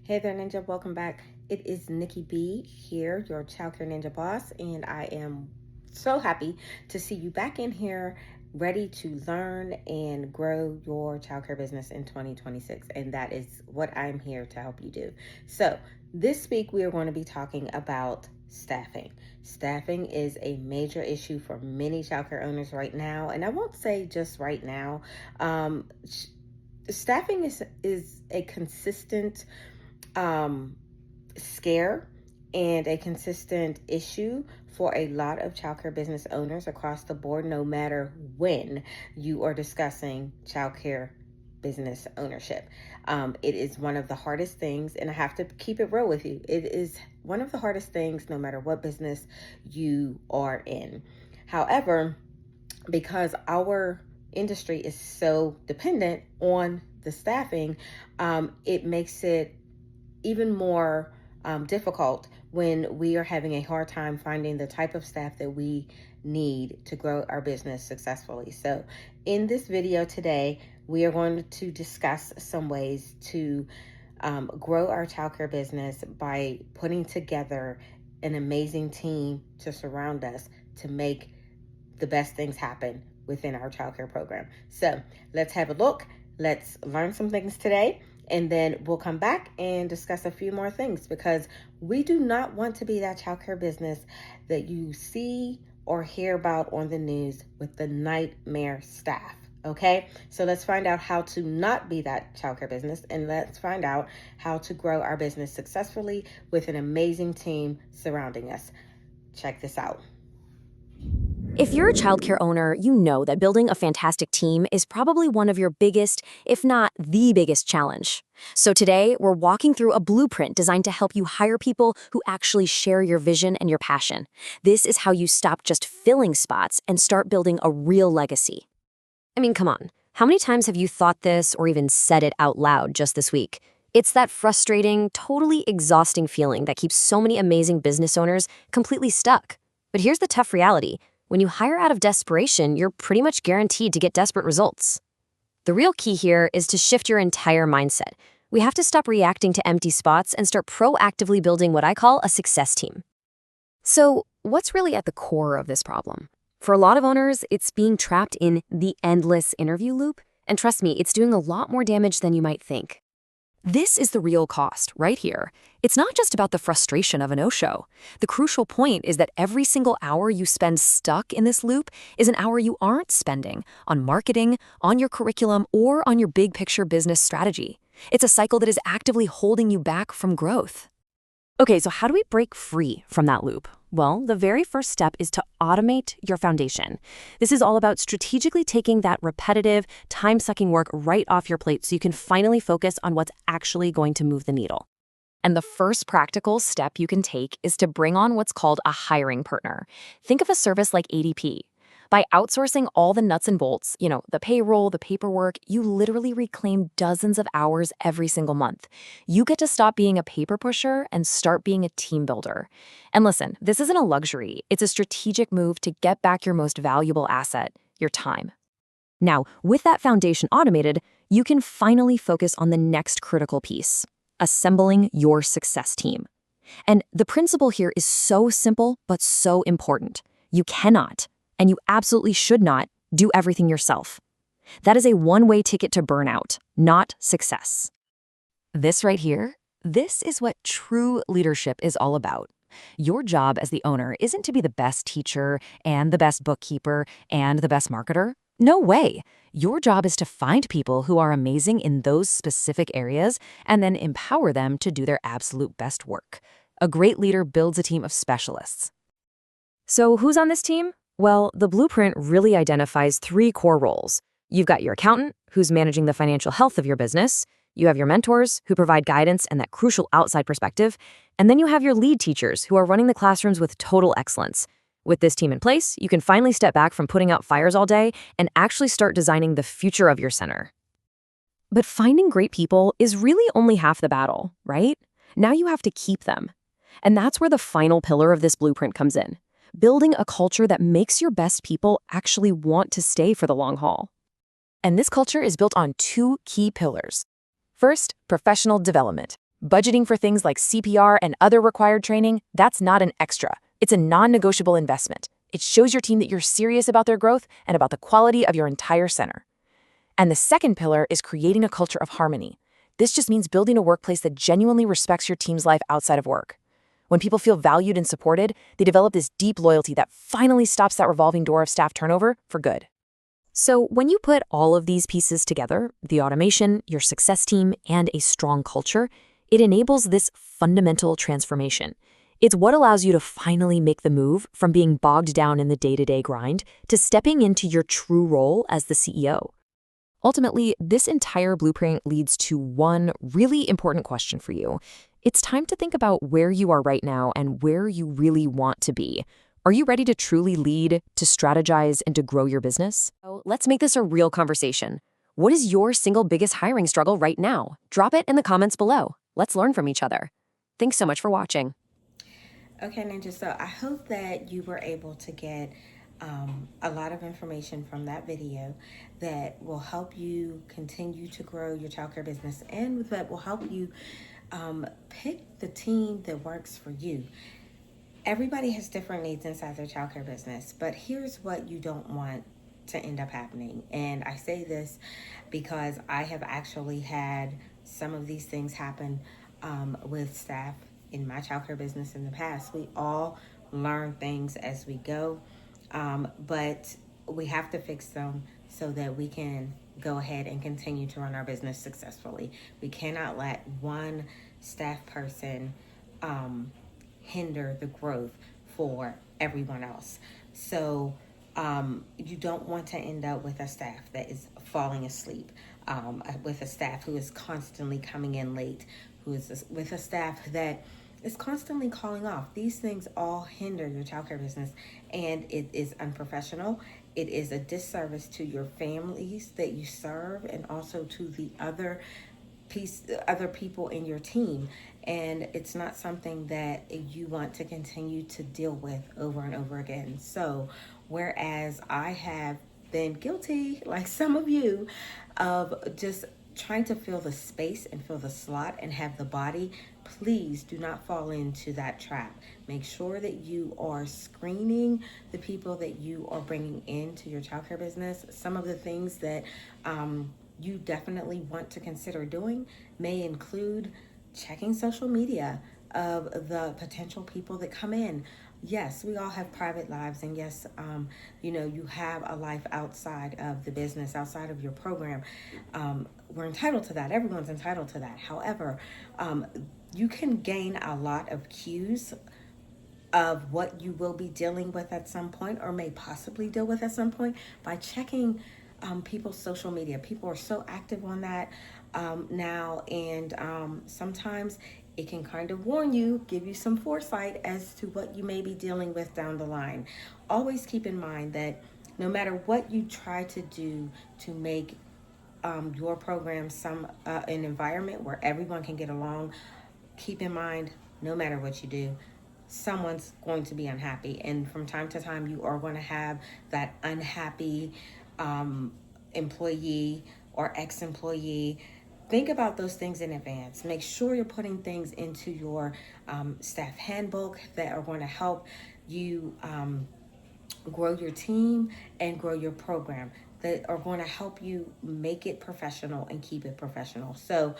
Hey there, Ninja. Welcome back. It is Nikki B here, your Childcare Ninja boss, and I am so happy to see you back in here ready to learn and grow your childcare business in 2026. And that is what I'm here to help you do. So, this week we are going to be talking about staffing. Staffing is a major issue for many childcare owners right now, and I won't say just right now. Staffing is a consistent scare and a consistent issue for a lot of childcare business owners across the board, no matter when you are discussing childcare business ownership. It is one of the hardest things, and I have to keep it real with you. It is one of the hardest things, no matter what business you are in. However, because our industry is so dependent on the staffing, it makes it even more difficult when we are having a hard time finding the type of staff that we need to grow our business successfully. So in this video today, we are going to discuss some ways to grow our childcare business by putting together an amazing team to surround us to make the best things happen within our childcare program. So let's have a look. Let's learn some things today, and then we'll come back and discuss a few more things, because we do not want to be that childcare business that you see or hear about on the news with the nightmare staff. Okay, so let's find out how to not be that childcare business, and let's find out how to grow our business successfully with an amazing team surrounding us. Check this out. If you're a childcare owner, you know that building a fantastic team is probably one of your biggest, if not the biggest challenge. So today, we're walking through a blueprint designed to help you hire people who actually share your vision and your passion. This is how you stop just filling spots and start building a real legacy. I mean, come on. How many times have you thought this or even said it out loud just this week? It's that frustrating, totally exhausting feeling that keeps so many amazing business owners completely stuck. But here's the tough reality. When you hire out of desperation, you're pretty much guaranteed to get desperate results. The real key here is to shift your entire mindset. We have to stop reacting to empty spots and start proactively building what I call a success team. So, what's really at the core of this problem? For a lot of owners, it's being trapped in the endless interview loop. And trust me, it's doing a lot more damage than you might think. This is the real cost, right here. It's not just about the frustration of a no-show. The crucial point is that every single hour you spend stuck in this loop is an hour you aren't spending on marketing, on your curriculum, or on your big picture business strategy. It's a cycle that is actively holding you back from growth. Okay, so how do we break free from that loop? Well, the very first step is to automate your foundation. This is all about strategically taking that repetitive, time-sucking work right off your plate so you can finally focus on what's actually going to move the needle. And the first practical step you can take is to bring on what's called a hiring partner. Think of a service like ADP. By outsourcing all the nuts and bolts, the payroll, the paperwork, you literally reclaim dozens of hours every single month. You get to stop being a paper pusher and start being a team builder. And listen, this isn't a luxury. It's a strategic move to get back your most valuable asset, your time. Now, with that foundation automated, you can finally focus on the next critical piece, assembling your success team. And the principle here is so simple, but so important. You cannot, and you absolutely should not, do everything yourself. That is a one-way ticket to burnout, not success. This right here, this is what true leadership is all about. Your job as the owner isn't to be the best teacher and the best bookkeeper and the best marketer. No way. Your job is to find people who are amazing in those specific areas and then empower them to do their absolute best work. A great leader builds a team of specialists. So who's on this team? Well, the blueprint really identifies 3 core roles. You've got your accountant, who's managing the financial health of your business. You have your mentors, who provide guidance and that crucial outside perspective. And then you have your lead teachers, who are running the classrooms with total excellence. With this team in place, you can finally step back from putting out fires all day and actually start designing the future of your center. But finding great people is really only half the battle, right? Now you have to keep them. And that's where the final pillar of this blueprint comes in. Building a culture that makes your best people actually want to stay for the long haul. And this culture is built on 2 key pillars. First, professional development. Budgeting for things like CPR and other required training, that's not an extra. It's a non-negotiable investment. It shows your team that you're serious about their growth and about the quality of your entire center. And the second pillar is creating a culture of harmony. This just means building a workplace that genuinely respects your team's life outside of work. When people feel valued and supported, they develop this deep loyalty that finally stops that revolving door of staff turnover for good. So when you put all of these pieces together, the automation, your success team, and a strong culture, it enables this fundamental transformation. It's what allows you to finally make the move from being bogged down in the day-to-day grind to stepping into your true role as the CEO. Ultimately, this entire blueprint leads to one really important question for you. It's time to think about where you are right now and where you really want to be. Are you ready to truly lead, to strategize, and to grow your business? So let's make this a real conversation. What is your single biggest hiring struggle right now? Drop it in the comments below. Let's learn from each other. Thanks so much for watching. Okay, Ninja, so I hope that you were able to get a lot of information from that video that will help you continue to grow your childcare business and that will help you pick the team that works for you. Everybody has different needs inside their childcare business, but here's what you don't want to end up happening. And I say this because I have actually had some of these things happen with staff in my childcare business in the past. We all learn things as we go, but we have to fix them so that we can go ahead and continue to run our business successfully. We cannot let one staff person hinder the growth for everyone else. So you don't want to end up with a staff that is falling asleep, with a staff who is constantly coming in late, with a staff that is constantly calling off. These things all hinder your childcare business, and it is unprofessional. It is a disservice to your families that you serve, and also to the other people in your team, and it's not something that you want to continue to deal with over and over again. So whereas I have been guilty, like some of you, of just trying to fill the space and fill the slot and have the body, please do not fall into that trap. Make sure that you are screening the people that you are bringing into your childcare business. Some of the things that you definitely want to consider doing may include checking social media of the potential people that come in. Yes, we all have private lives, and yes, you have a life outside of the business, outside of your program. We're entitled to that. Everyone's entitled to that. However, you can gain a lot of cues of what you will be dealing with at some point, or may possibly deal with at some point, by checking people's social media. People are so active on that now, and sometimes it can kind of warn you, give you some foresight as to what you may be dealing with down the line. Always keep in mind that no matter what you try to do to make your program an environment where everyone can get along, keep in mind, no matter what you do, someone's going to be unhappy, and from time to time you are going to have that unhappy employee or ex-employee. Think about those things in advance. Make sure you're putting things into your staff handbook that are going to help you grow your team and grow your program, that are going to help you make it professional and keep it professional. So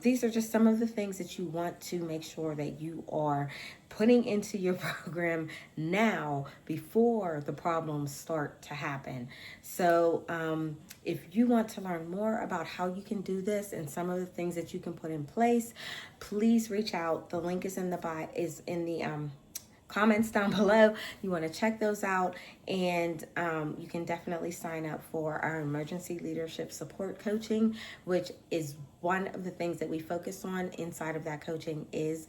these are just some of the things that you want to make sure that you are putting into your program now before the problems start to happen. So if you want to learn more about how you can do this and some of the things that you can put in place, please reach out. The link is in the comments down below. You want to check those out, and you can definitely sign up for our emergency leadership support coaching, which is one of the things that we focus on inside of that coaching, is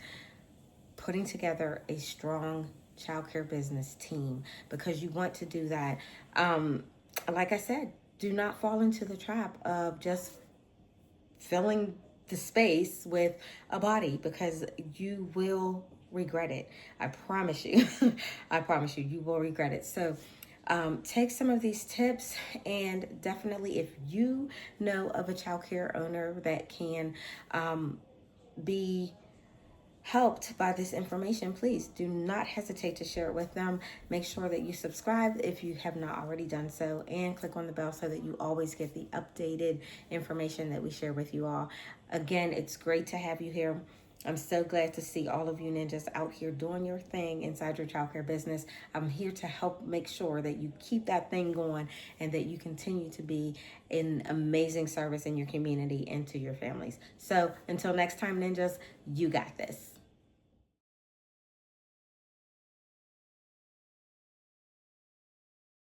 putting together a strong childcare business team, because you want to do that. Like I said, do not fall into the trap of just filling the space with a body, because you will regret it. I promise you. I promise you, you will regret it. So take some of these tips, and definitely, if you know of a childcare owner that can be helped by this information, please do not hesitate to share it with them. Make sure that you subscribe if you have not already done so, and click on the bell so that you always get the updated information that we share with you all. Again, it's great to have you here. I'm so glad to see all of you ninjas out here doing your thing inside your childcare business. I'm here to help make sure that you keep that thing going and that you continue to be an amazing service in your community and to your families. So until next time, ninjas, you got this.